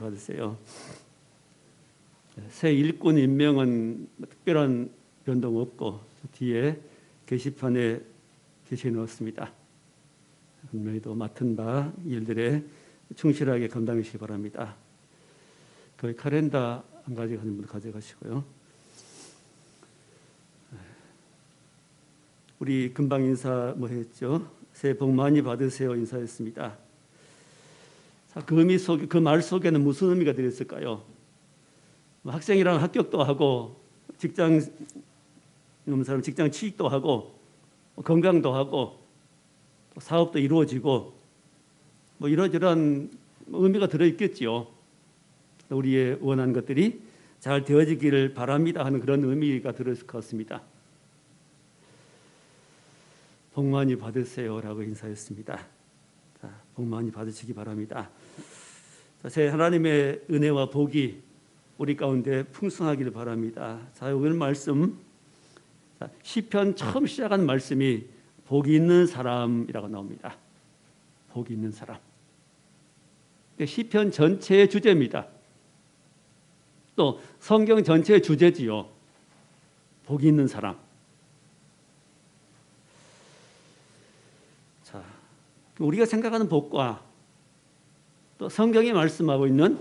받으세요. 새 일꾼 임명은 특별한 변동 없고 뒤에 게시판에 게시해 놓았습니다. 분명히도 맡은 바 일들에 충실하게 감당하시기 바랍니다. 그 카렌더 한 가지 가는 분 가져가시고요. 우리 금방 인사 뭐 했죠? 새해 복 많이 받으세요 인사했습니다. 그 의미 속에, 그 말 속에는 무슨 의미가 들었을까요? 학생이랑 합격도 하고 직장 있는 사람 직장 취직도 하고 건강도 하고 사업도 이루어지고 뭐 이러저러한 의미가 들어있겠지요. 우리의 원하는 것들이 잘 되어지기를 바랍니다 하는 그런 의미가 들었을 것 같습니다. 복 많이 받으세요라고 인사했습니다. 자, 복 많이 받으시기 바랍니다. 자, 제 하나님의 은혜와 복이 우리 가운데 풍성하기를 바랍니다. 자, 오늘 말씀 시편 처음 시작한 말씀이 복이 있는 사람이라고 나옵니다. 복이 있는 사람. 시편 전체의 주제입니다. 또 성경 전체의 주제지요. 복이 있는 사람. 자, 우리가 생각하는 복과 또 성경이 말씀하고 있는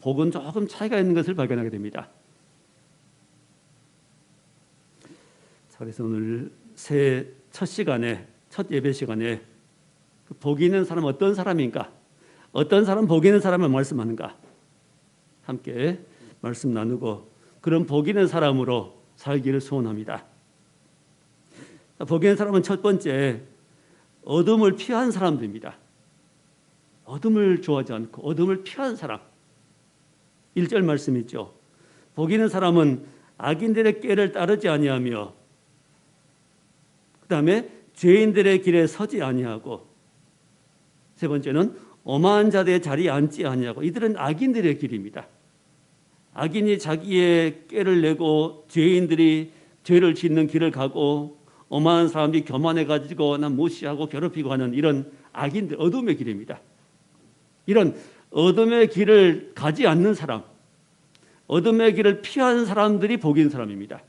복은 조금 차이가 있는 것을 발견하게 됩니다. 자, 그래서 오늘 새해 첫 시간에, 첫 예배 시간에 복이 있는 사람은 어떤 사람인가? 어떤 사람 복이 있는 사람을 말씀하는가? 함께 말씀 나누고 그런 복이 있는 사람으로 살기를 소원합니다. 복이 있는 사람은 첫 번째, 어둠을 피한 사람들입니다. 어둠을 좋아하지 않고 어둠을 피한 사람. 1절 말씀 있죠. 복이 있는 사람은 악인들의 꾀를 따르지 아니하며 그 다음에 죄인들의 길에 서지 아니하고 세 번째는 오만한 자들의 자리에 앉지 아니하고 이들은 악인들의 길입니다. 악인이 자기의 꾀를 내고 죄인들이 죄를 짓는 길을 가고 오만한 사람들이 교만해가지고 난 무시하고 괴롭히고 하는 이런 악인들, 어둠의 길입니다. 이런 어둠의 길을 가지 않는 사람, 어둠의 길을 피하는 사람들이 복이 있는 사람입니다.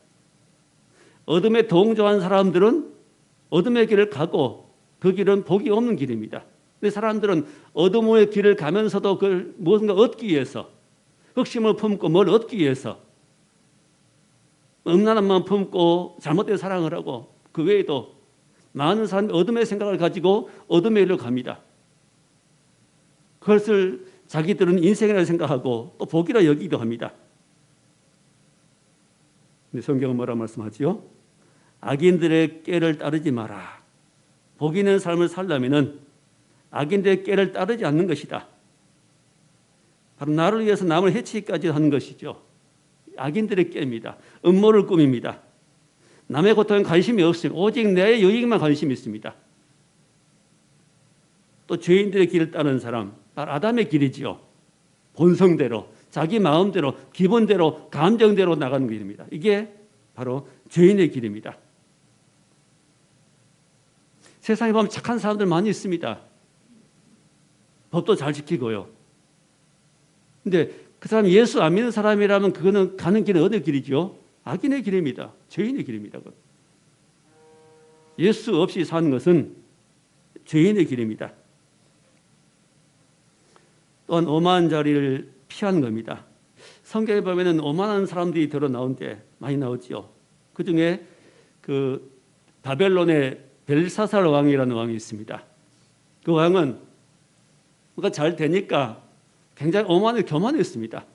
어둠에 동조한 사람들은 어둠의 길을 가고 그 길은 복이 없는 길입니다. 근데 사람들은 어둠의 길을 가면서도 그걸 무엇인가 얻기 위해서 흑심을 품고 뭘 얻기 위해서 음란함만 품고 잘못된 사랑을 하고 그 외에도 많은 사람이 어둠의 생각을 가지고 어둠의 길로 갑니다. 그것을 자기들은 인생이라고 생각하고 또 복이라 여기기도 합니다. 근데 성경은 뭐라 말씀하지요? 악인들의 꾀를 따르지 마라. 복 있는 삶을 살려면은 악인들의 꾀를 따르지 않는 것이다. 바로 나를 위해서 남을 해치기까지 하는 것이죠. 악인들의 꾀입니다. 음모를 꾸밉니다. 남의 고통에 관심이 없습니다. 오직 내 유익만 관심이 있습니다. 또 죄인들의 길을 따르는 사람, 바로 아담의 길이지요. 본성대로, 자기 마음대로, 기본대로, 감정대로 나가는 길입니다. 이게 바로 죄인의 길입니다. 세상에 보면 착한 사람들 많이 있습니다. 법도 잘 지키고요. 근데 그 사람이 예수 안 믿는 사람이라면 그거는 가는 길은 어느 길이죠? 악인의 길입니다. 죄인의 길입니다. 예수 없이 사는 것은 죄인의 길입니다. 또한 오만한 자리를 피하는 겁니다. 성경에 보면은 오만한 사람들이 들어 나오는데 많이 나오지요. 그 중에 그 바벨론의 벨사살 왕이라는 왕이 있습니다. 그 왕은 뭐가 잘 되니까 굉장히 오만하고 교만했습니다.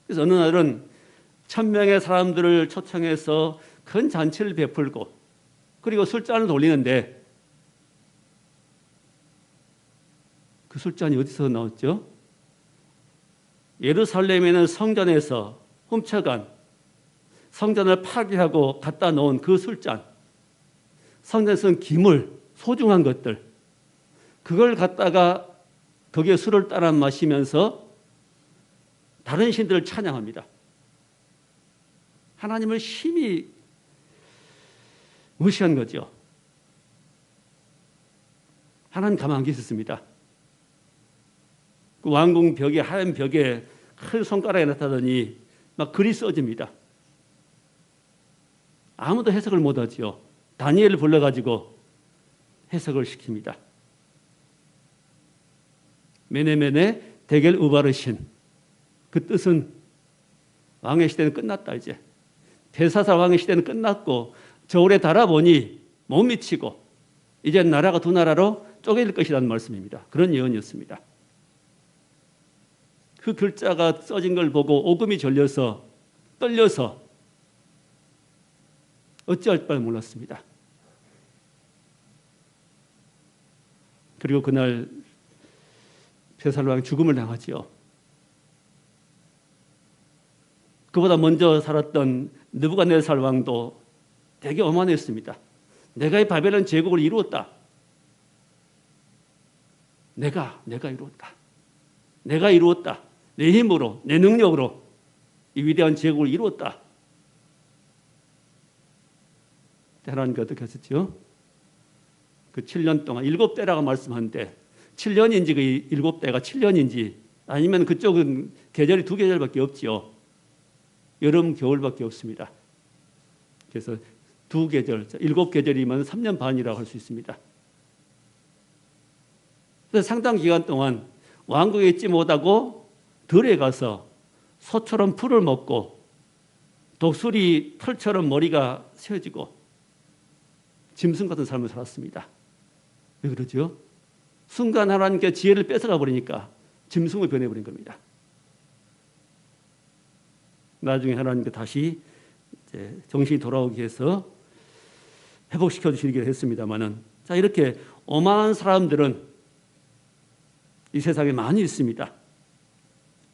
그래서 어느 날은 1000명의 사람들을 초청해서 큰 잔치를 베풀고 그리고 술잔을 돌리는데 그 술잔이 어디서 나왔죠? 예루살렘에는 성전에서 훔쳐간 성전을 파괴하고 갖다 놓은 그 술잔, 성전에서는 기물, 소중한 것들 그걸 갖다가 거기에 술을 따라 마시면서 다른 신들을 찬양합니다. 하나님을 심히 무시한 거죠. 하나님 가만 안 계셨습니다. 그 왕궁 벽에 하얀 벽에 큰 손가락에 나타나더니 막 글이 써집니다. 아무도 해석을 못하지요. 다니엘을 불러가지고 해석을 시킵니다. 메네메네 데겔 우바르신, 그 뜻은 왕의 시대는 끝났다. 이제 벨사살 왕의 시대는 끝났고 저울에 달아보니 못 미치고 이제 나라가 두 나라로 쪼개질 것이라는 말씀입니다. 그런 예언이었습니다. 그 글자가 써진 걸 보고 오금이 졸려서 떨려서 어찌할 바를 몰랐습니다. 그리고 그날 벨사살 왕이 죽음을 당하지요. 그보다 먼저 살았던 느부갓네살 왕도 되게 오만했습니다. 내가 이 바벨론 제국을 이루었다. 내가 이루었다. 내가 이루었다. 내 힘으로, 내 능력으로 이 위대한 제국을 이루었다. 하나님께 어떻게 하셨죠? 그 7년 동안 7대라고 말씀하는데 7년인지 그 7대가 7년인지 아니면 그쪽은 계절이 2계절밖에 없지요. 여름, 겨울밖에 없습니다. 그래서 2계절, 7계절이면 3년 반이라고 할 수 있습니다. 그래서 상당 기간 동안 왕국에 있지 못하고 들에 가서 소처럼 풀을 먹고 독수리 털처럼 머리가 세워지고 짐승 같은 삶을 살았습니다. 왜 그러죠? 순간 하나님께 지혜를 뺏어가 버리니까 짐승을 변해버린 겁니다. 나중에 하나님께 다시 이제 정신이 돌아오기 위해서 회복시켜 주시기로 했습니다만은, 자, 이렇게 오만한 사람들은 이 세상에 많이 있습니다.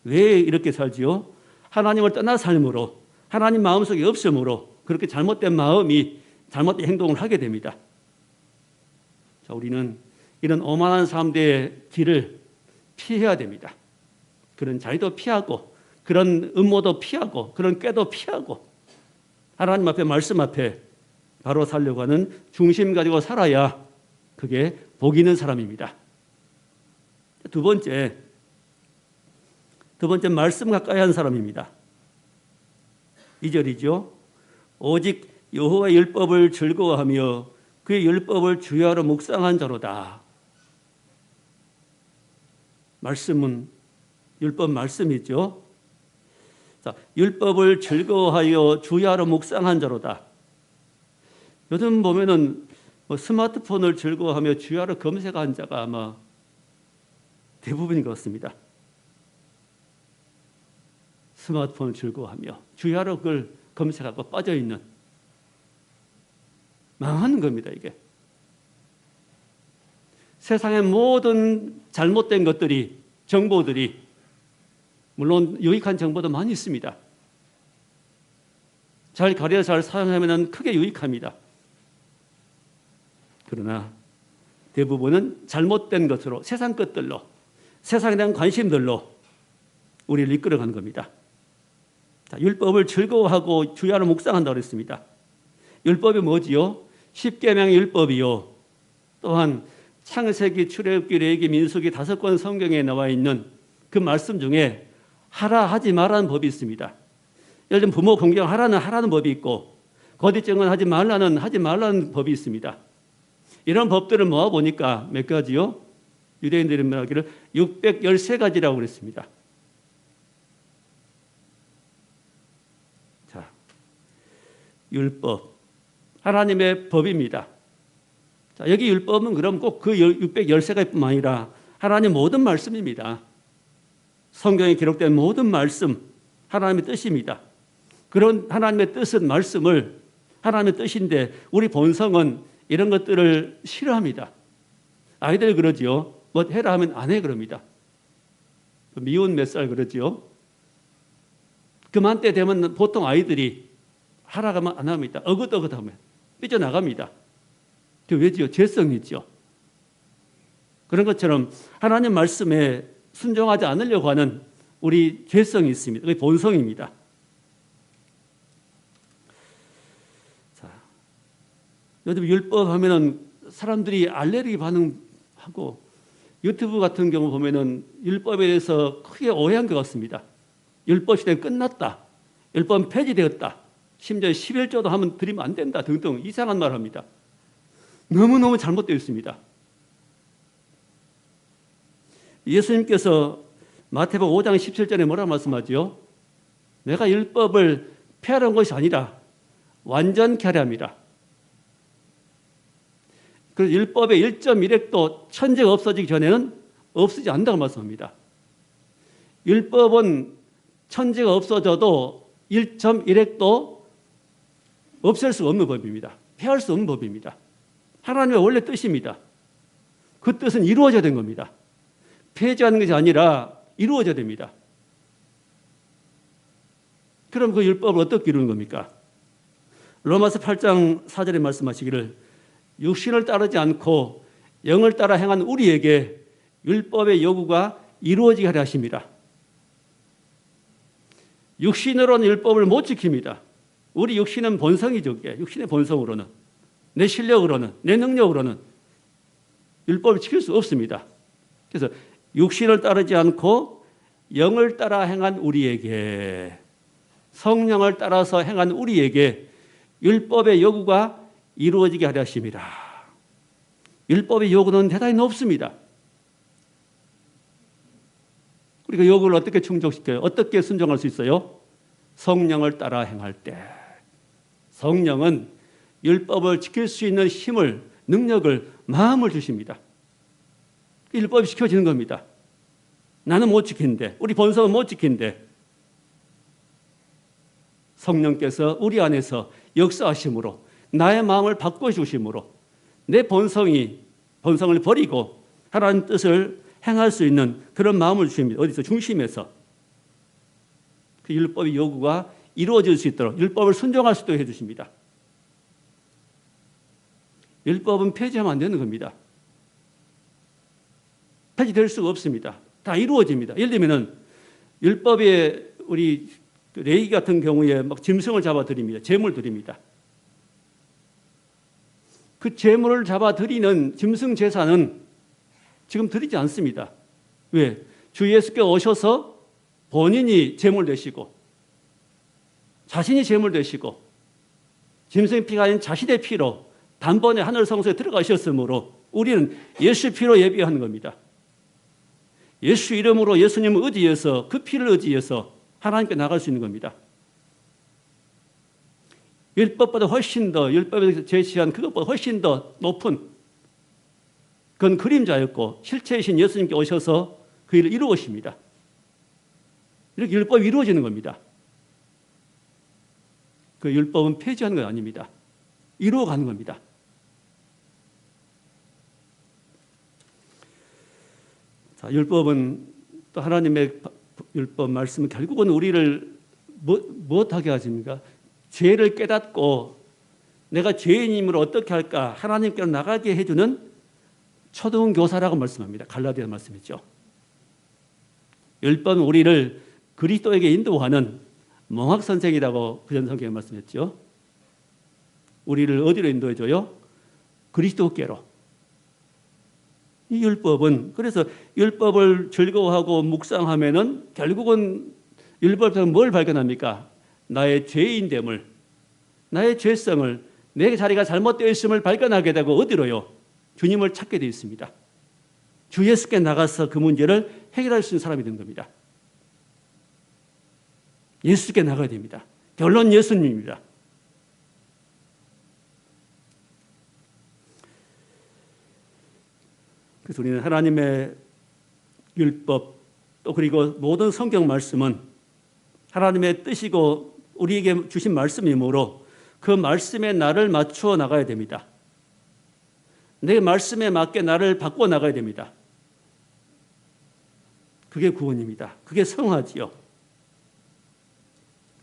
왜 이렇게 살지요? 하나님을 떠나 삶으로, 하나님 마음속에 없음으로 그렇게 잘못된 마음이 잘못된 행동을 하게 됩니다. 자, 우리는 이런 오만한 사람들의 길을 피해야 됩니다. 그런 자리도 피하고 그런 음모도 피하고 그런 꾀도 피하고 하나님 앞에, 말씀 앞에 바로 살려고 하는 중심 가지고 살아야 그게 복 있는 사람입니다. 두 번째 말씀 가까이 한 사람입니다. 2절이죠. 오직 여호와의 율법을 즐거워하며 그의 율법을 주야로 묵상한 자로다. 말씀은 율법 말씀이죠. 자, 율법을 즐거워하여 주야로 묵상한 자로다. 요즘 보면은 스마트폰을 즐거워하며 주야로 검색한 자가 아마 대부분인 것 같습니다. 스마트폰을 즐거워하며 주야로 그걸 검색하고 빠져있는, 망하는 겁니다. 이게 세상의 모든 잘못된 것들이, 정보들이, 물론 유익한 정보도 많이 있습니다. 잘 가려 잘 사용하면 크게 유익합니다. 그러나 대부분은 잘못된 것으로, 세상 것들로, 세상에 대한 관심들로 우리를 이끌어가는 겁니다. 자, 율법을 즐거워하고 주야로 묵상한다고 했습니다. 율법이 뭐지요? 십계명의 율법이요. 또한 창세기, 출애굽기, 레위기, 민수기 5권 성경에 나와 있는 그 말씀 중에 하라 하지 말라는 법이 있습니다. 예를 들면 부모 공경하라는 하라는 법이 있고 거짓증언 하지 말라는 법이 있습니다. 이런 법들을 모아보니까 몇 가지요? 유대인들이 말하기를 613가지라고 그랬습니다. 자, 율법, 하나님의 법입니다. 자, 여기 율법은 그럼 꼭 그 613가지뿐만 아니라 하나님 모든 말씀입니다. 성경에 기록된 모든 말씀, 하나님의 뜻입니다. 그런 하나님의 뜻은, 말씀을, 하나님의 뜻인데 우리 본성은 이런 것들을 싫어합니다. 아이들 그러지요. 뭐 해라 하면 안 해 그럽니다. 미운 몇 살 그러지요. 그만때 되면 보통 아이들이 하라고 하면 안 합니다. 어긋어긋하면 삐져나갑니다. 그 왜지요? 죄성이죠. 그런 것처럼 하나님 말씀에 순종하지 않으려고 하는 우리 죄성이 있습니다. 그게 본성입니다. 자, 요즘 율법 하면은 사람들이 알레르기 반응하고 유튜브 같은 경우 보면은 율법에 대해서 크게 오해한 것 같습니다. 율법 시대는 끝났다. 율법은 폐지되었다. 심지어 11조도 하면 드리면 안 된다 등등 이상한 말을 합니다. 너무너무 잘못되어 있습니다. 예수님께서 마태복음 5장 17절에 뭐라고 말씀하지요? 내가 율법을 폐하려는 것이 아니라 완전케 하려 함이라. 그래서 율법의 1.1획도 천재가 없어지기 전에는 없어지지 않는다고 말씀합니다. 율법은 천재가 없어져도 1.1획도 없앨 수 없는 법입니다. 폐할 수 없는 법입니다. 하나님의 원래 뜻입니다. 그 뜻은 이루어져야 된 겁니다. 폐지하는 것이 아니라 이루어져야 됩니다. 그럼 그 율법을 어떻게 이루는 겁니까? 로마서 8장 4절에 말씀하시기를 육신을 따르지 않고 영을 따라 행한 우리에게 율법의 요구가 이루어지게 하려 하십니다. 육신으로는 율법을 못 지킵니다. 우리 육신은 본성이죠. 육신의 본성으로는, 내 실력으로는, 내 능력으로는 율법을 지킬 수 없습니다. 그래서 육신을 따르지 않고 영을 따라 행한 우리에게, 성령을 따라서 행한 우리에게 율법의 요구가 이루어지게 하려 하십니다. 율법의 요구는 대단히 높습니다. 우리가 요구를 어떻게 충족시켜요? 어떻게 순종할 수 있어요? 성령을 따라 행할 때. 성령은 율법을 지킬 수 있는 힘을, 능력을, 마음을 주십니다. 율법이 지켜지는 겁니다. 나는 못 지키는데, 우리 본성은 못 지키는데 성령께서 우리 안에서 역사하심으로, 나의 마음을 바꿔주심으로 내 본성을 버리고 하나님 뜻을 행할 수 있는 그런 마음을 주십니다. 어디서? 중심에서. 그 율법의 요구가 이루어질 수 있도록, 율법을 순종할 수 있도록 해주십니다. 율법은 폐지하면 안 되는 겁니다. 폐지될 수가 없습니다. 다 이루어집니다. 예를 들면 율법에 우리 레위 같은 경우에 막 짐승을 잡아 드립니다. 제물 드립니다. 그 제물을 잡아 드리는 짐승 제사는 지금 드리지 않습니다. 왜? 주 예수께서 오셔서 본인이 제물 되시고 자신이 제물 되시고 짐승의 피가 아닌 자신의 피로 단번에 하늘 성소에 들어가셨으므로 우리는 예수 피로 예비하는 겁니다. 예수 이름으로 예수님을 의지해서, 그 피를 의지해서 하나님께 나갈 수 있는 겁니다. 율법보다 훨씬 더, 율법에서 제시한 그것보다 훨씬 더 높은 그건 그림자였고 실체이신 예수님께 오셔서 그 일을 이루으십니다. 이렇게 율법이 이루어지는 겁니다. 그 율법은 폐지하는 건 아닙니다. 이루어가는 겁니다. 자, 율법은 또 하나님의 율법 말씀은 결국은 우리를 무엇하게 하십니까? 죄를 깨닫고 내가 죄인임으로 어떻게 할까 하나님께로 나가게 해주는 초등 교사라고 말씀합니다. 갈라디아 말씀이죠. 율법은 우리를 그리스도에게 인도하는 몽학 선생이라고 그전 성경에 말씀했죠. 우리를 어디로 인도해줘요? 그리스도께로. 이 율법은, 그래서 율법을 즐거워하고 묵상하면은 결국은 율법에서 뭘 발견합니까? 나의 죄인됨을, 나의 죄성을, 내 자리가 잘못되어 있음을 발견하게 되고 어디로요? 주님을 찾게 되어 있습니다. 주 예수께 나가서 그 문제를 해결할 수 있는 사람이 된 겁니다. 예수께 나가야 됩니다. 결론 예수님입니다. 그래서 우리는 하나님의 율법 또 그리고 모든 성경 말씀은 하나님의 뜻이고 우리에게 주신 말씀이므로 그 말씀에 나를 맞추어 나가야 됩니다. 내 말씀에 맞게 나를 바꿔 나가야 됩니다. 그게 구원입니다. 그게 성화지요.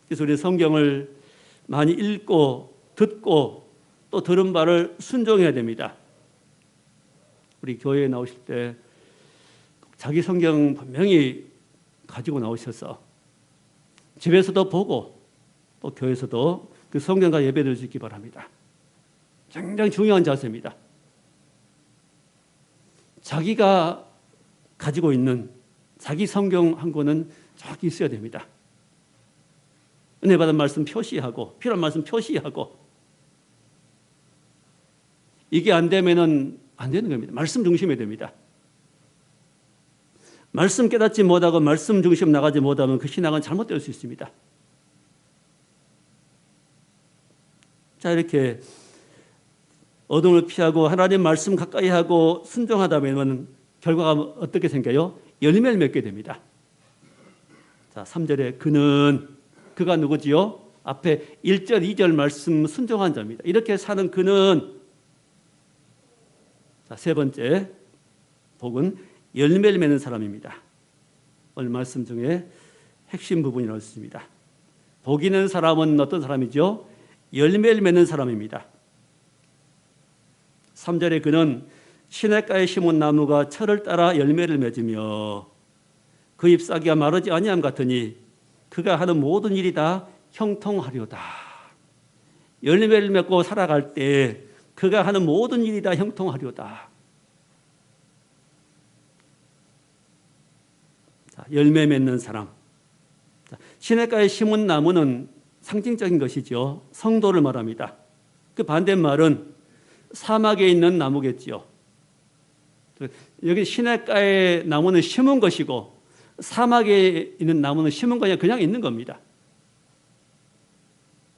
그래서 우리 성경을 많이 읽고 듣고 또 들은 바를 순종해야 됩니다. 우리 교회에 나오실 때 자기 성경 분명히 가지고 나오셔서 집에서도 보고 또 교회에서도 그 성경과 예배를 드리기 바랍니다. 굉장히 중요한 자세입니다. 자기가 가지고 있는 자기 성경 한 권은 저기 있어야 됩니다. 은혜 받은 말씀 표시하고 필요한 말씀 표시하고 이게 안 되면은 안 되는 겁니다. 말씀 중심이 됩니다. 말씀 깨닫지 못하고 말씀 중심 나가지 못하면 그 신앙은 잘못될 수 있습니다. 자, 이렇게 어둠을 피하고 하나님 말씀 가까이 하고 순종하다 보면 결과가 어떻게 생겨요? 열매를 맺게 됩니다. 자, 3절에 그가 누구지요? 앞에 1절, 2절 말씀 순종한 자입니다. 이렇게 사는 그는 자, 세 번째 복은 열매를 맺는 사람입니다. 오늘 말씀 중에 핵심 부분이 나와 있습니다. 복 있는 사람은 어떤 사람이죠? 열매를 맺는 사람입니다. 3절에 그는 시냇가에 심은 나무가 철을 따라 열매를 맺으며 그 잎사귀가 마르지 아니함 같으니 그가 하는 모든 일이 다 형통하리로다. 열매를 맺고 살아갈 때 그가 하는 모든 일이 다 형통하리로다. 자, 열매 맺는 사람. 자, 시냇가에 심은 나무는 상징적인 것이죠. 성도를 말합니다. 그 반대말은 사막에 있는 나무겠지요. 여기 시냇가에 나무는 심은 것이고 사막에 있는 나무는 심은 거 그냥 있는 겁니다.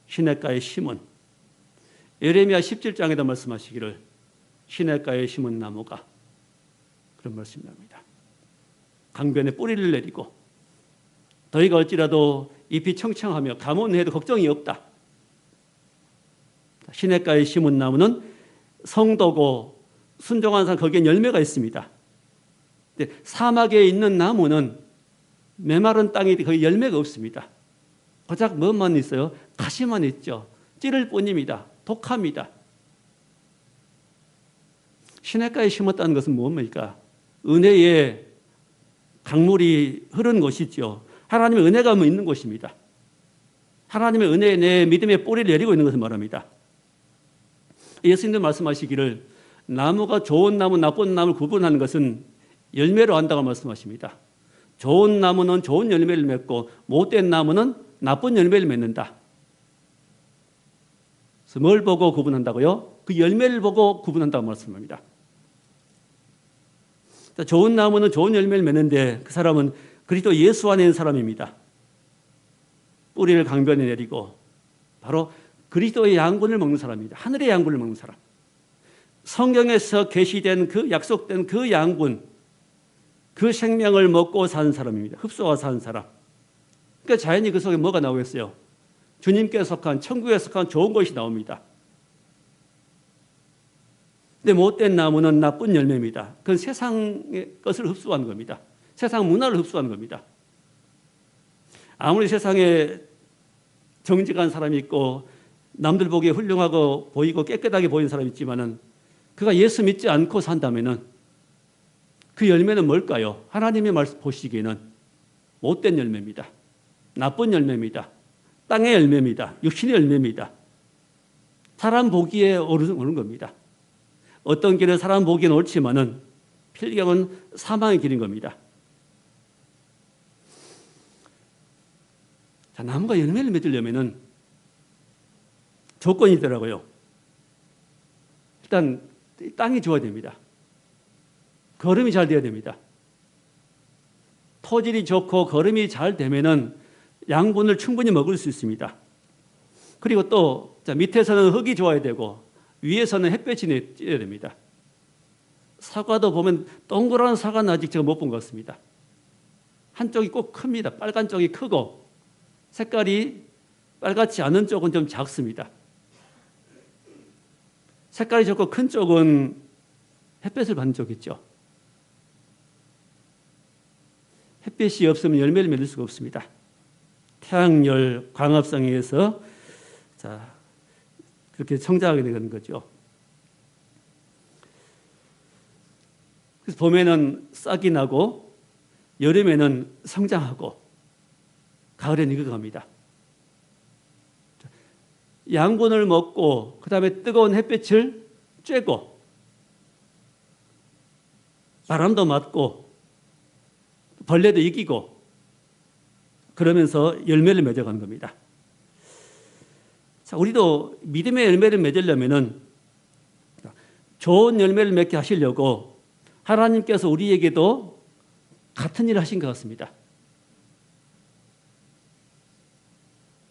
시냇가에 심은 예레미야 17장에도 말씀하시기를 시냇가에 심은 나무가 그런 말씀입니다. 강변에 뿌리를 내리고 더위가 어찌라도 잎이 청청하며 가뭄해도 걱정이 없다. 시냇가에 심은 나무는 성도고 순종한 사람 거기에 열매가 있습니다. 근데 사막에 있는 나무는 메마른 땅이 거의 열매가 없습니다. 고작 뭐만 있어요? 가시만 있죠. 찌를 뿐입니다. 독합니다. 시냇가에 심었다는 것은 뭡니까? 은혜의 강물이 흐르는 곳이죠. 하나님의 은혜가 있는 곳입니다. 하나님의 은혜에 내 믿음의 뿌리를 내리고 있는 것을 말합니다. 예수님도 말씀하시기를 나무가 좋은 나무, 나쁜 나무를 구분하는 것은 열매로 한다고 말씀하십니다. 좋은 나무는 좋은 열매를 맺고 못된 나무는 나쁜 열매를 맺는다. 그래서 뭘 보고 구분한다고요? 그 열매를 보고 구분한다고 말씀합니다. 좋은 나무는 좋은 열매를 맺는데 그 사람은 그리스도 예수 안에 있는 사람입니다. 뿌리를 강변에 내리고 바로 그리스도의 양분을 먹는 사람입니다. 하늘의 양분을 먹는 사람. 성경에서 계시된 그 약속된 그 양분, 그 생명을 먹고 사는 사람입니다. 흡수와 사는 사람. 그러니까 자연히 그 속에 뭐가 나오겠어요? 주님께 속한 천국에 속한 좋은 것이 나옵니다. 근데 못된 나무는 나쁜 열매입니다. 그건 세상의 것을 흡수하는 겁니다. 세상 문화를 흡수하는 겁니다. 아무리 세상에 정직한 사람이 있고 남들 보기에 훌륭하고 보이고 깨끗하게 보이는 사람이 있지만은 그가 예수 믿지 않고 산다면은 그 열매는 뭘까요? 하나님의 말씀 보시기에는 못된 열매입니다. 나쁜 열매입니다. 땅의 열매입니다. 육신의 열매입니다. 사람 보기에 오르는 겁니다. 어떤 길은 사람 보기에는 옳지만은 필경은 사망의 길인 겁니다. 자, 나무가 열매를 맺으려면은 조건이 있더라고요. 일단 땅이 좋아야 됩니다. 거름이 잘 돼야 됩니다. 토질이 좋고 거름이 잘 되면은 양분을 충분히 먹을 수 있습니다. 그리고 또 밑에서는 흙이 좋아야 되고 위에서는 햇볕이 쬐야 됩니다. 사과도 보면 동그란 사과는 아직 제가 못 본 것 같습니다. 한쪽이 꼭 큽니다. 빨간 쪽이 크고 색깔이 빨갛지 않은 쪽은 좀 작습니다. 색깔이 좋고 큰 쪽은 햇볕을 받는 쪽이죠. 햇빛이 없으면 열매를 맺을 수가 없습니다. 태양열 광합성에 의해서 그렇게 성장하게 되는 거죠. 그래서 봄에는 싹이 나고 여름에는 성장하고 가을에는 익어갑니다. 양분을 먹고 그다음에 뜨거운 햇빛을 쬐고 바람도 맞고 벌레도 이기고 그러면서 열매를 맺어가는 겁니다. 자, 우리도 믿음의 열매를 맺으려면은 좋은 열매를 맺게 하시려고 하나님께서 우리에게도 같은 일을 하신 것 같습니다.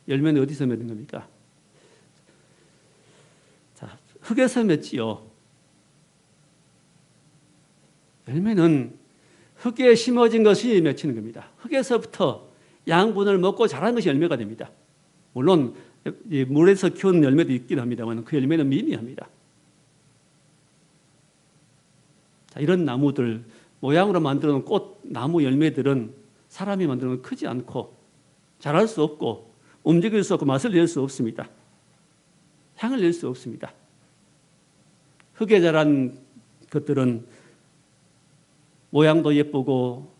열매는 어디서 맺는 겁니까? 자, 흙에서 맺지요. 열매는 흙에 심어진 것이 맺히는 겁니다. 흙에서부터 양분을 먹고 자라는 것이 열매가 됩니다. 물론 물에서 키운 열매도 있긴 합니다만 그 열매는 미미합니다. 자, 이런 나무들, 모양으로 만들어 놓은 꽃, 나무 열매들은 사람이 만들어 놓은 크지 않고 자랄 수 없고 움직일 수 없고 맛을 낼 수 없습니다. 향을 낼 수 없습니다. 흙에 자란 것들은 모양도 예쁘고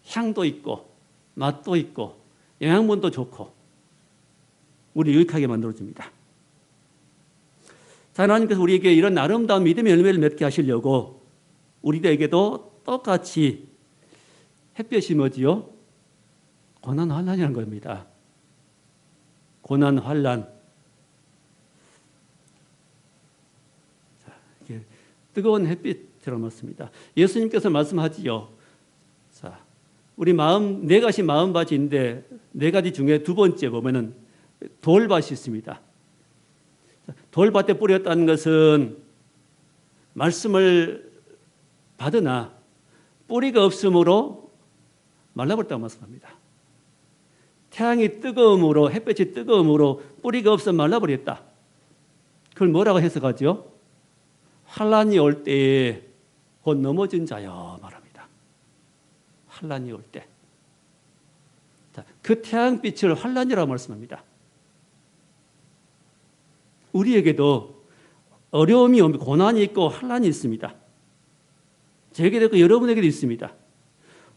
향도 있고 맛도 있고 영양분도 좋고 우리 유익하게 만들어줍니다. 자, 하나님께서 우리에게 이런 아름다운 믿음의 열매를 맺게 하시려고 우리에게도 똑같이 햇볕이 뭐지요? 고난 환난이라는 겁니다. 고난 환난. 자, 이게 뜨거운 햇빛처럼 맞습니다. 예수님께서 말씀하지요. 자, 우리 마음 네 가지 마음밭인데 네 가지 중에 두 번째 보면은 돌밭이 있습니다. 돌밭에 뿌렸다는 것은 말씀을 받으나 뿌리가 없으므로 말라버렸다고 말씀합니다. 태양이 뜨거움으로 햇볕이 뜨거움으로 뿌리가 없어 말라버렸다. 그걸 뭐라고 해석하죠? 환난이 올 때에 곧 넘어진 자여 말합니다. 환난이 올 때. 자, 그 태양빛을 환난이라고 말씀합니다. 우리에게도 어려움이 오면 고난이 있고 환난이 있습니다. 제게도 있고 여러분에게도 있습니다.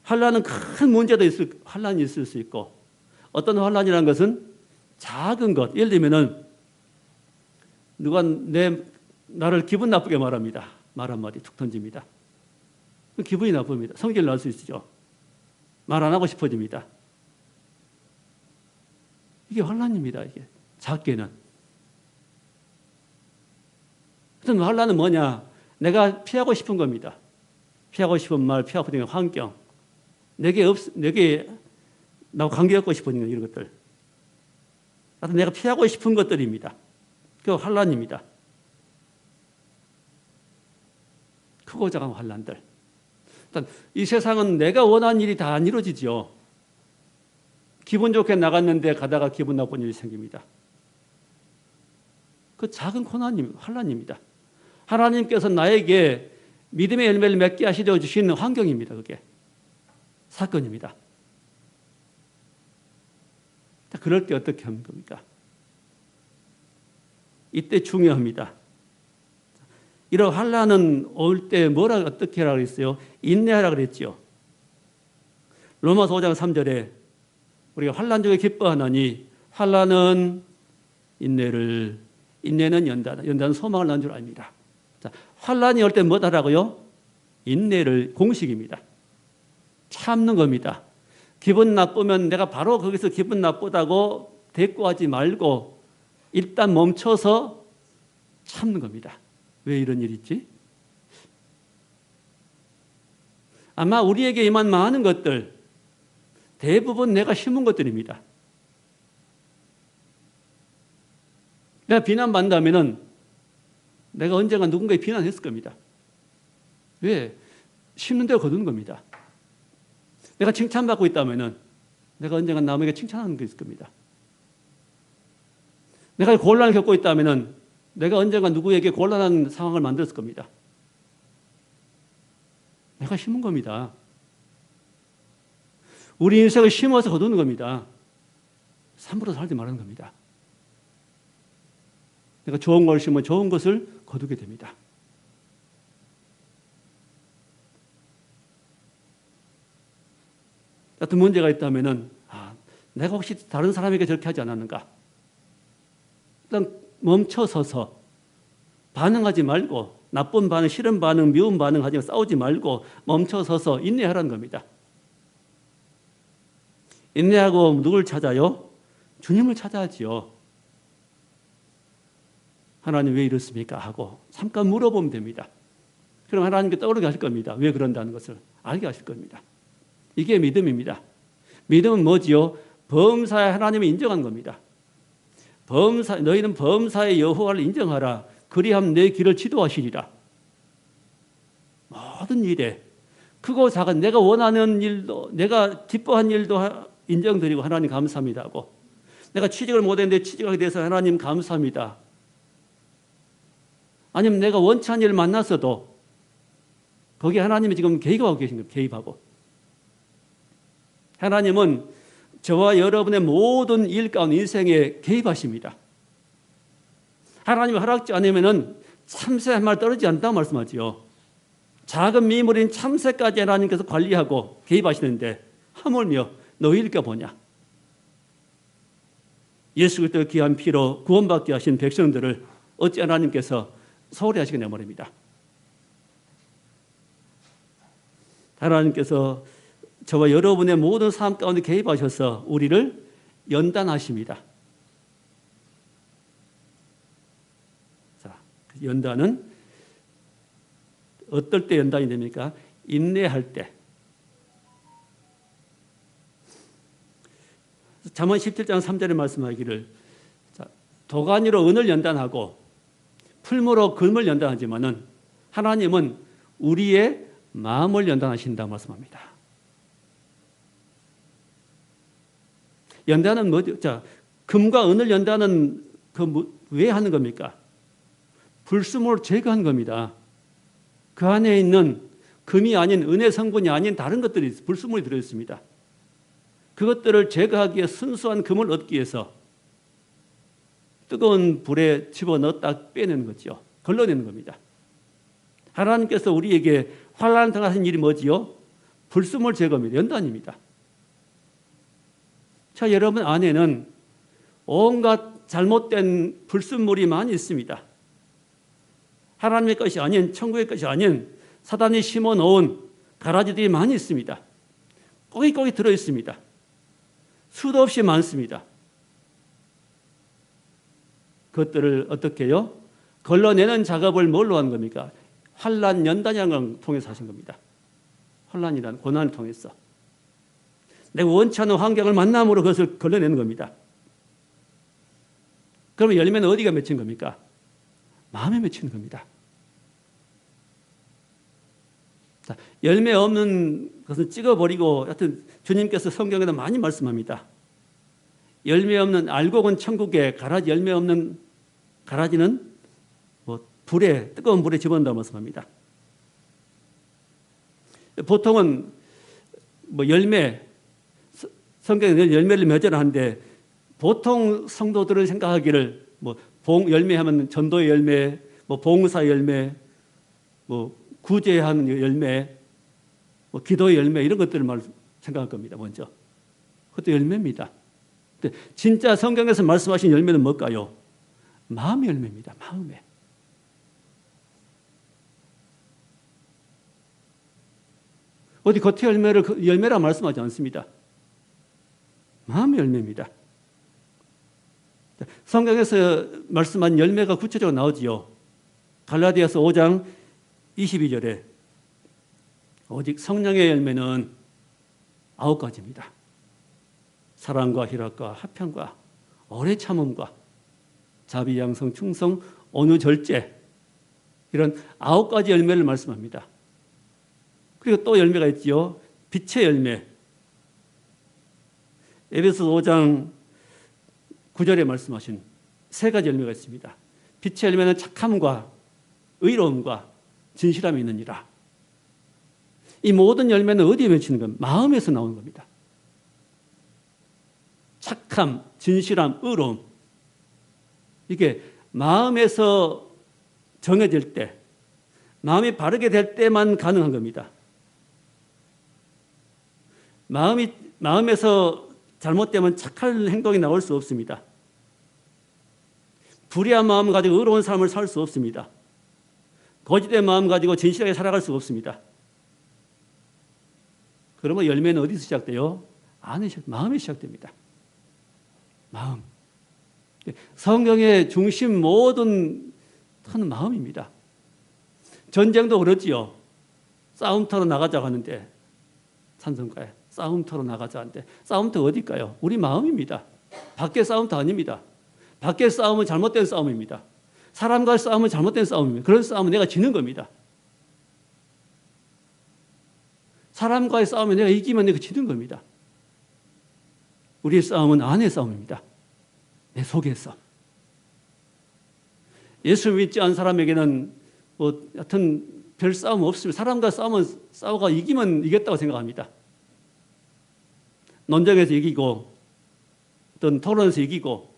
환난은 큰 문제도 환난이 있을 수 있고 어떤 환난이라는 것은 작은 것. 예를 들면은 누가 나를 기분 나쁘게 말합니다. 말 한마디 툭 던집니다. 기분이 나쁩니다. 성질 날 수 있죠. 말 안 하고 싶어집니다. 이게 환난입니다. 이게 작게는. 어떤 환난은 뭐냐? 내가 피하고 싶은 겁니다. 피하고 싶은 말, 피하고 싶은 환경, 내게 나와 관계없고 싶은 이런 것들. 내가 피하고 싶은 것들입니다. 그 환난입니다. 크고 작은 환난들. 일단 이 세상은 내가 원하는 일이 다 안 이루어지죠. 기분 좋게 나갔는데 가다가 기분 나쁜 일이 생깁니다. 그 작은 환난입니다. 하나님께서 나에게 믿음의 열매를 맺게 하시려 주시는 환경입니다. 그게 사건입니다. 그럴 때 어떻게 하는 겁니까? 이때 중요합니다. 이런 환난은 올 때 어떻게 하라고 그랬어요? 인내하라고 그랬죠. 로마서 5장 3절에 우리가 환난 중에 기뻐하나니 환난은 인내를, 인내는 연단은 소망을 낳는 줄 압니다. 자, 환난이 올 때 뭐다라고요? 인내를, 공식입니다. 참는 겁니다. 기분 나쁘면 내가 바로 거기서 기분 나쁘다고 대꾸하지 말고 일단 멈춰서 참는 겁니다. 왜 이런 일이 있지? 아마 우리에게 임한 많은 것들 대부분 내가 심은 것들입니다. 내가 비난받는다면 내가 언젠가 누군가에 비난했을 겁니다. 왜? 심는 대로 거두는 겁니다. 내가 칭찬받고 있다면 내가 언젠가 남에게 칭찬하는 게 있을 겁니다. 내가 곤란을 겪고 있다면 내가 언젠가 누구에게 곤란한 상황을 만들었을 겁니다. 내가 심은 겁니다. 우리 인생을 심어서 거두는 겁니다. 함부로 살지 말라는 겁니다. 내가 좋은 걸 심으면 좋은 것을 거두게 됩니다. 어떤 문제가 있다면 내가 혹시 다른 사람에게 저렇게 하지 않았는가? 일단 멈춰서서 반응하지 말고 나쁜 반응, 싫은 반응, 미운 반응 하지 싸우지 말고 멈춰서서 인내하라는 겁니다. 인내하고 누굴 찾아요? 주님을 찾아야지요. 하나님 왜 이렇습니까? 하고 잠깐 물어보면 됩니다. 그럼 하나님께 떠오르게 하실 겁니다. 왜 그런다는 것을 알게 하실 겁니다. 이게 믿음입니다. 믿음은 뭐지요? 범사에 하나님을 인정한 겁니다. 너희는 범사의 여호와를 인정하라. 그리하면 내 길을 지도하시리라. 모든 일에 크고 작은 내가 원하는 일도, 내가 기뻐한 일도 인정드리고 하나님 감사합니다 하고, 내가 취직을 못했는데 취직하게 돼서 하나님 감사합니다. 아니면 내가 원치 않은 일을 만났어도 거기에 하나님이 지금 개입하고 계신 거예요. 개입하고. 하나님은 저와 여러분의 모든 일 가운데 인생에 개입하십니다. 하나님이 허락지 않으면 참새 한 마리 떨어지지 않다고 말씀하지요. 작은 미물인 참새까지 하나님께서 관리하고 개입하시는데 하물며 너희일까 보냐. 예수 그리스도의 귀한 피로 구원받게 하신 백성들을 어찌 하나님께서 소홀히 하시겠냐 말입니다. 하나님께서 저와 여러분의 모든 삶 가운데 개입하셔서 우리를 연단하십니다. 자, 연단은 어떨 때 연단이 됩니까? 인내할 때. 잠언 17장 3절에 말씀하기를, 도가니로 은을 연단하고 풀무로 금을 연단하지만은 하나님은 우리의 마음을 연단하신다고 말씀합니다. 연단은 뭐죠? 자, 금과 은을 연단은 왜 하는 겁니까? 불순물을 제거한 겁니다. 그 안에 있는 금이 아닌 은의 성분이 아닌 다른 것들이 불순물이 들어있습니다. 그것들을 제거하기 위해 순수한 금을 얻기 위해서 뜨거운 불에 집어넣었다 빼내는 거죠. 걸러내는 겁니다. 하나님께서 우리에게 환난을 당하신 일이 뭐지요? 불순물 제거입니다. 연단입니다. 자, 여러분 안에는 온갖 잘못된 불순물이 많이 있습니다. 하나님의 것이 아닌, 천국의 것이 아닌 사단이 심어놓은 가라지들이 많이 있습니다. 꼬깃꼬깃 들어있습니다. 수도 없이 많습니다. 그것들을 어떻게 해요? 걸러내는 작업을 뭘로 하는 겁니까? 환난, 연단이라는 걸 통해서 하신 겁니다. 환난이라는 고난을 통해서. 내가 원치 않는 환경을 만남으로 그것을 걸러내는 겁니다. 그러면 열매는 어디가 맺힌 겁니까? 마음에 맺히는 겁니다. 자, 열매 없는 것은 찍어버리고, 하여튼 주님께서 성경에도 많이 말씀합니다. 열매 없는, 알곡은 천국에, 가라지 열매 없는 가라지는 불에, 뜨거운 불에 집어넣는다고 말씀합니다. 보통은 열매, 성경에 열매를 맺으라 하는데, 보통 성도들은 생각하기를 열매하면 전도의 열매, 봉사 열매, 구제하는 열매, 기도의 열매, 이런 것들을 생각할 겁니다. 먼저 그것도 열매입니다. 근데 진짜 성경에서 말씀하신 열매는 뭘까요? 마음의 열매입니다. 마음에. 어디 겉의 열매를 열매라 말씀하지 않습니다. 마음의 열매입니다. 성경에서 말씀한 열매가 구체적으로 나오지요. 갈라디아서 5장 22절에 오직 성령의 열매는 9가지입니다. 사랑과 희락과 화평과 오래 참음과 자비, 양성, 충성, 온유, 절제, 이런 9가지 열매를 말씀합니다. 그리고 또 열매가 있지요. 빛의 열매. 에베소서 5장 9절에 말씀하신 3가지 열매가 있습니다. 빛의 열매는 착함과 의로움과 진실함이 있느니라. 이 모든 열매는 어디에 맺히는 겁니까? 마음에서 나오는 겁니다. 착함, 진실함, 의로움. 이게 마음에서 정해질 때, 마음이 바르게 될 때만 가능한 겁니다. 마음에서 잘못되면 착할 행동이 나올 수 없습니다. 불의한 마음을 가지고 의로운 삶을 살 수 없습니다. 거짓된 마음 가지고 진실하게 살아갈 수 없습니다. 그러면 열매는 어디서 시작돼요? 마음에 시작됩니다. 마음. 성경의 중심 모든 하는 마음입니다. 전쟁도 그렇지요. 싸움터로 나가자고 하는데 찬송가에 싸움터로 나가자 하는데 싸움터 어딜까요? 우리 마음입니다. 밖에 싸움터 아닙니다. 밖에 싸움은 잘못된 싸움입니다. 사람과의 싸움은 잘못된 싸움입니다. 그런 싸움은 내가 지는 겁니다. 사람과의 싸움에 내가 이기면 내가 지는 겁니다. 우리의 싸움은 안의 싸움입니다. 내 속에서. 예수 믿지 않은 사람에게는 하여튼 별 싸움 없습니다. 사람과 싸워가 이기면 이겼다고 생각합니다. 논쟁에서 이기고, 어떤 토론에서 이기고,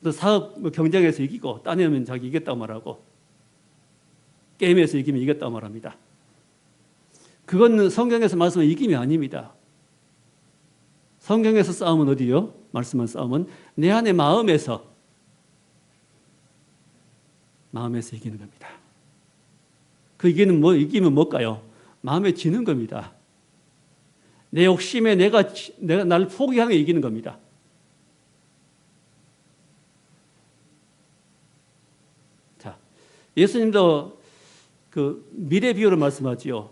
또 사업 경쟁에서 이기고, 따내면 자기 이겼다고 말하고, 게임에서 이기면 이겼다고 말합니다. 그건 성경에서 말씀은 이김이 아닙니다. 성경에서 싸움은 어디요? 말씀한 싸움은 내 안의 마음에서 이기는 겁니다. 그 이기면 뭘까요? 마음에 지는 겁니다. 내 욕심에 내가 나를 포기하는 게 이기는 겁니다. 자, 예수님도 그 미래 비유를 말씀하지요.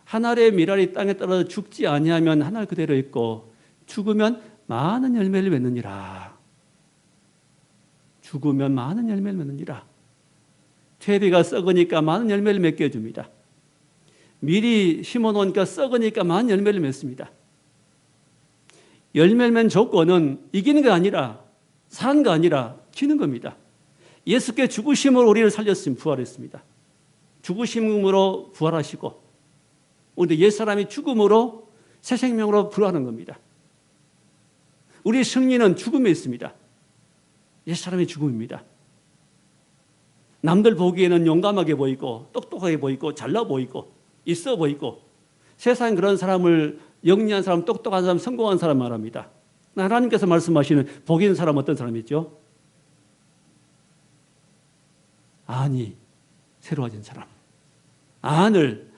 한 알의 밀알이 땅에 떨어져 죽지 아니하면 한 알 그대로 있고 죽으면 많은 열매를 맺느니라. 죽으면 많은 열매를 맺느니라. 퇴비가 썩으니까 많은 열매를 맺게 해줍니다. 미리 심어놓으니까 썩으니까 많은 열매를 맺습니다. 열매를 맺는 조건은 이기는 게 아니라 사는 거 아니라 지는 겁니다. 예수께 죽으심으로 우리를 살렸습니다. 부활했습니다. 죽으심으로 부활하시고 우리 옛사람이 죽음으로 새 생명으로 부활하는 겁니다. 우리 승리는 죽음에 있습니다. 옛사람의 죽음입니다. 남들 보기에는 용감하게 보이고 똑똑하게 보이고 잘나 보이고 있어 보이고 세상에 그런 사람을 영리한 사람, 똑똑한 사람, 성공한 사람 말합니다. 하나님께서 말씀하시는 복 있는 사람 어떤 사람이죠? 안이 새로워진 사람.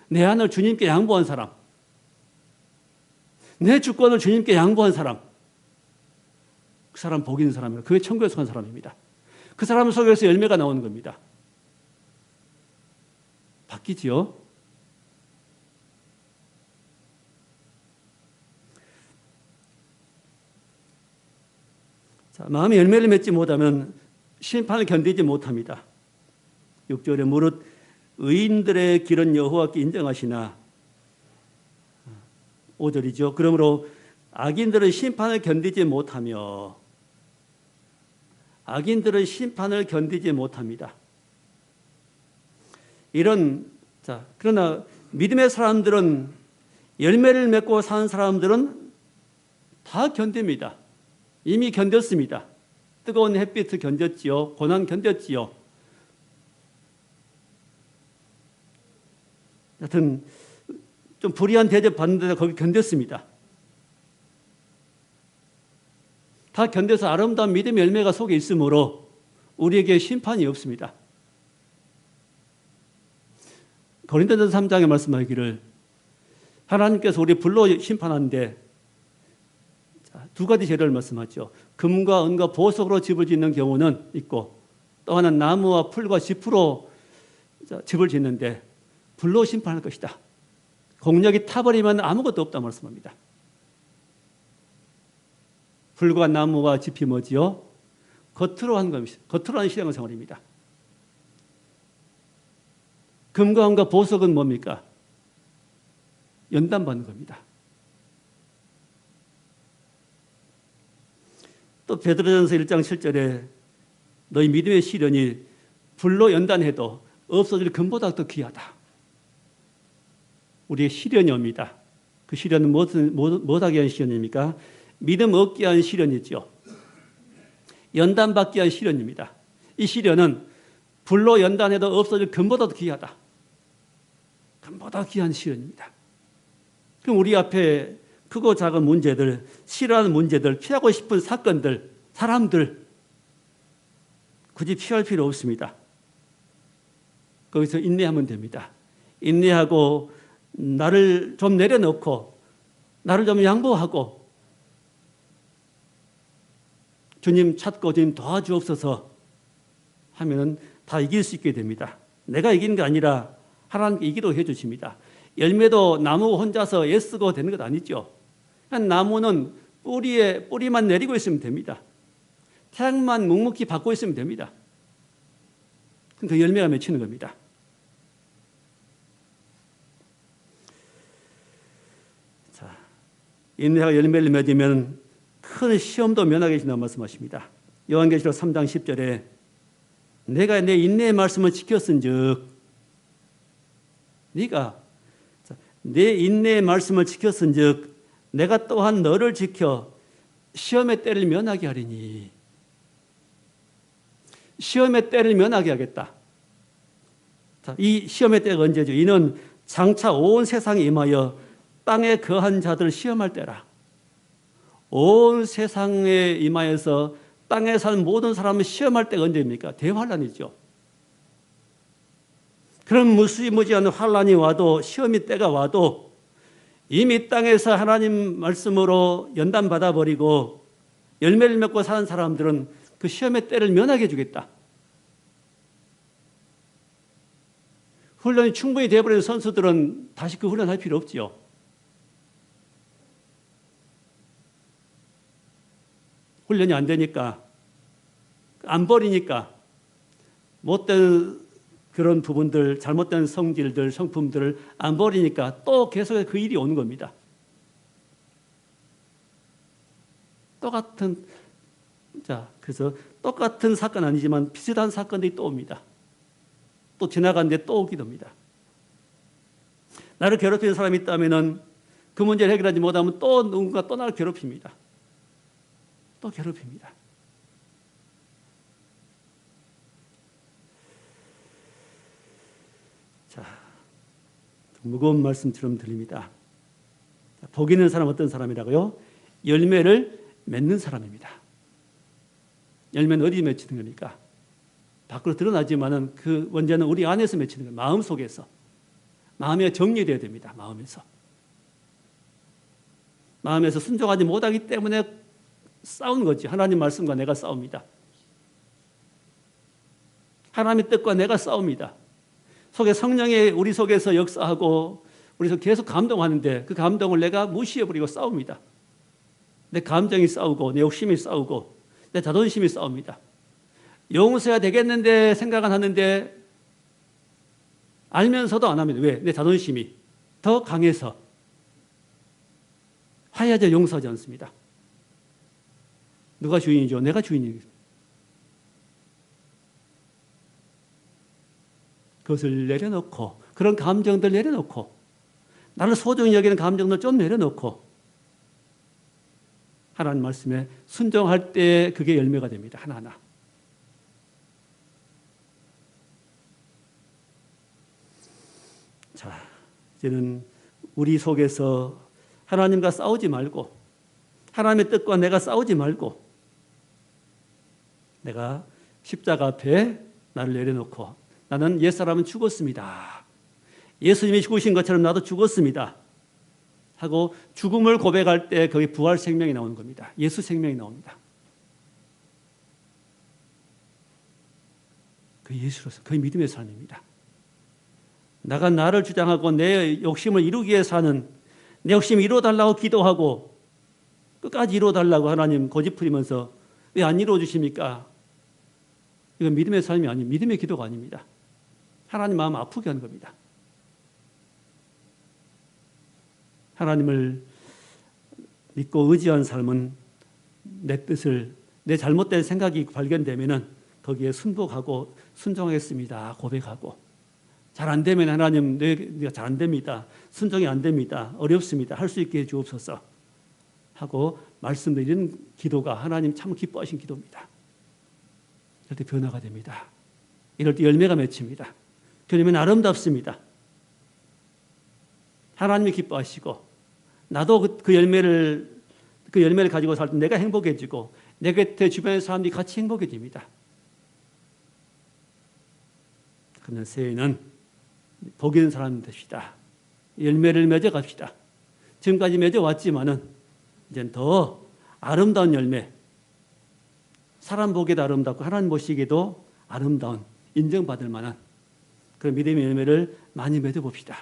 내 안을 주님께 양보한 사람. 내 주권을 주님께 양보한 사람. 그 사람 복 있는 사람이에요. 그게 천국에 속한 사람입니다. 그 사람 속에서 열매가 나오는 겁니다. 바뀌지요? 자, 마음의 열매를 맺지 못하면 심판을 견디지 못합니다. 6절에 무릇 의인들의 길은 여호와께 인정하시나 5절이죠. 그러므로 악인들은 심판을 견디지 못하며 악인들은 심판을 견디지 못합니다. 그러나 믿음의 사람들은 열매를 맺고 사는 사람들은 다 견딥니다. 이미 견뎠습니다. 뜨거운 햇빛을 견뎠지요. 고난 견뎠지요. 하여튼 좀 불의한 대접 받는데 거기 견뎠습니다. 다 견뎌서 아름다운 믿음의 열매가 속에 있으므로 우리에게 심판이 없습니다. 고린도전서 3장에 말씀하기를 하나님께서 우리 불로 심판하는데 두 가지 재료를 말씀하죠. 금과 은과 보석으로 집을 짓는 경우는 있고 또 하나는 나무와 풀과 짚으로 집을 짓는데 불로 심판할 것이다. 공력이 타버리면 아무것도 없다 말씀합니다. 풀과 나무와 짚이 뭐지요? 겉으로 한 겁니다. 겉으로 하는 신앙생활입니다. 금과 은과 보석은 뭡니까? 연단받는 겁니다. 또 베드로전서 1장 7절에 너희 믿음의 시련이 불로 연단해도 없어질 금보다 더 귀하다. 우리의 시련이 옵니다. 그 시련은 무엇하기 위한 시련입니까? 믿음 얻기 위한 시련이죠. 연단받기 위한 시련입니다. 이 시련은 불로 연단해도 없어질 금보다 더 귀하다. 금보다 귀한 시련입니다. 그럼 우리 앞에 크고 작은 문제들, 싫어하는 문제들, 피하고 싶은 사건들, 사람들 굳이 피할 필요 없습니다. 거기서 인내하면 됩니다. 인내하고 나를 좀 내려놓고 나를 좀 양보하고 주님 찾고 주님 도와주옵소서 하면은 다 이길 수 있게 됩니다. 내가 이기는 게 아니라 하나님께 이기도 해주십니다. 열매도 나무 혼자서 애쓰고 되는 것 아니죠. 그냥 나무는 뿌리만 내리고 있으면 됩니다. 태양만 묵묵히 받고 있으면 됩니다. 그 열매가 맺히는 겁니다. 자, 인내가 열매를 맺으면 큰 시험도 면하게 되신다고 말씀하십니다. 요한계시록 3장 10절에 내가 내 인내의 말씀을 지켰은즉 네가 내 인내의 말씀을 지켰은즉 내가 또한 너를 지켜 시험의 때를 면하게 하리니. 시험의 때를 면하게 하겠다. 자, 이 시험의 때가 언제죠? 이는 장차 온 세상에 임하여 땅에 거한 자들을 시험할 때라. 온 세상에 임하여서 땅에 사는 모든 사람을 시험할 때가 언제입니까? 대환란이죠. 그런 무시무지한 환란이 와도, 시험의 때가 와도 이미 땅에서 하나님 말씀으로 연단받아 버리고 열매를 맺고 사는 사람들은 그 시험의 때를 면하게 해주겠다. 훈련이 충분히 되어버린 선수들은 다시 그 훈련할 필요 없지요. 훈련이 안 되니까, 안 버리니까 못된 그런 부분들, 잘못된 성질들, 성품들을 안 버리니까 또 계속 그 일이 오는 겁니다. 그래서 똑같은 사건 아니지만 비슷한 사건들이 또 옵니다. 또 지나가는데 또 오기도 합니다. 나를 괴롭히는 사람이 있다면 그 문제를 해결하지 못하면 또 누군가 또 나를 괴롭힙니다. 또 괴롭힙니다. 자, 무거운 말씀처럼 들립니다. 복 있는 사람 어떤 사람이라고요? 열매를 맺는 사람입니다. 열매는 어디 맺히는 겁니까? 밖으로 드러나지만은 그 원죄는 우리 안에서 맺히는 거예요. 마음 속에서. 마음이 정리되어야 됩니다. 마음에서 순종하지 못하기 때문에 싸우는 거지. 하나님 말씀과 내가 싸웁니다. 하나님의 뜻과 내가 싸웁니다. 속에 성령이 우리 속에서 역사하고 우리 속 계속 감동하는데 그 감동을 내가 무시해버리고 싸웁니다. 내 감정이 싸우고 내 욕심이 싸우고 내 자존심이 싸웁니다. 용서해야 되겠는데 생각은 하는데 알면서도 안 합니다. 왜? 내 자존심이 더 강해서 화해하지 용서하지 않습니다. 누가 주인이죠? 내가 주인이죠. 그것을 내려놓고, 그런 감정들 내려놓고, 나를 소중히 여기는 감정들 좀 내려놓고 하나님 말씀에 순종할 때 그게 열매가 됩니다. 하나하나. 자, 이제는 우리 속에서 하나님과 싸우지 말고, 하나님의 뜻과 내가 싸우지 말고, 내가 십자가 앞에 나를 내려놓고 나는 옛사람은 죽었습니다. 예수님이 죽으신 것처럼 나도 죽었습니다. 하고 죽음을 고백할 때 거기 부활 생명이 나오는 겁니다. 예수 생명이 나옵니다. 그 예수로서, 그 믿음의 삶입니다. 내가 나를 주장하고 내 욕심을 이루기 위해서 하는, 내 욕심 이루어달라고 기도하고 끝까지 이루어달라고 하나님 고집부리면서 왜 안 이루어주십니까? 이건 믿음의 삶이 아닙니다. 믿음의 기도가 아닙니다. 하나님 마음 아프게 하는 겁니다. 하나님을 믿고 의지한 삶은 내 뜻을, 내 잘못된 생각이 발견되면은 거기에 순복하고 순종하겠습니다. 고백하고 잘 안 되면 하나님 내가 잘 안 됩니다. 순종이 안 됩니다. 어렵습니다. 할 수 있게 해 주옵소서 하고 말씀드리는 기도가 하나님 참 기뻐하신 기도입니다. 이럴 때 변화가 됩니다. 이럴 때 열매가 맺힙니다. 그러면 아름답습니다. 하나님이 기뻐하시고 나도 그 열매를 가지고 살 때 내가 행복해지고 내 곁에 주변의 사람들이 같이 행복해집니다. 그러면 새해는 복 있는 사람 됩시다. 열매를 맺어 갑시다. 지금까지 맺어왔지만은 이제는 더 아름다운 열매, 사람 보기에도 아름답고 하나님 보시기에도 아름다운 인정받을 만한 그런 믿음의 열매를 많이 맺어봅시다.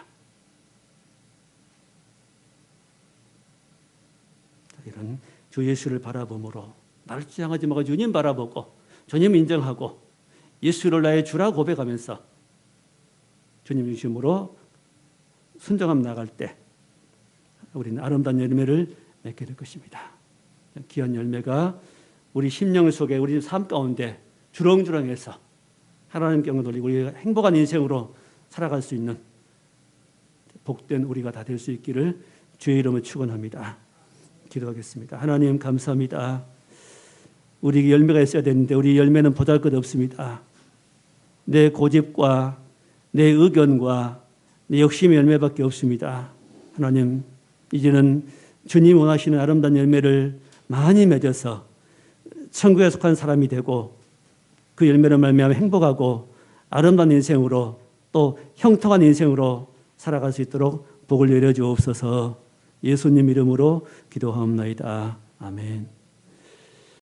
이런 주 예수를 바라봄으로 나를 주장하지 말고 주님 바라보고 주님 인정하고 예수를 나의 주라 고백하면서 주님 중심으로 순종함 나갈 때 우리는 아름다운 열매를 맺게 될 것입니다. 귀한 열매가 우리 심령 속에 우리 삶 가운데 주렁주렁해서 하나님께 영광 돌리고 우리가 행복한 인생으로 살아갈 수 있는 복된 우리가 다 될 수 있기를 주의 이름으로 축원합니다. 기도하겠습니다. 하나님 감사합니다. 우리 열매가 있어야 되는데 우리 열매는 보잘것없습니다. 내 고집과 내 의견과 내 욕심의 열매밖에 없습니다. 하나님 이제는 주님 원하시는 아름다운 열매를 많이 맺어서 천국에 속한 사람이 되고 그 열매를 말미암아 행복하고 아름다운 인생으로 또 형통한 인생으로 살아갈 수 있도록 복을 내려 주옵소서. 예수님 이름으로 기도하옵나이다. 아멘.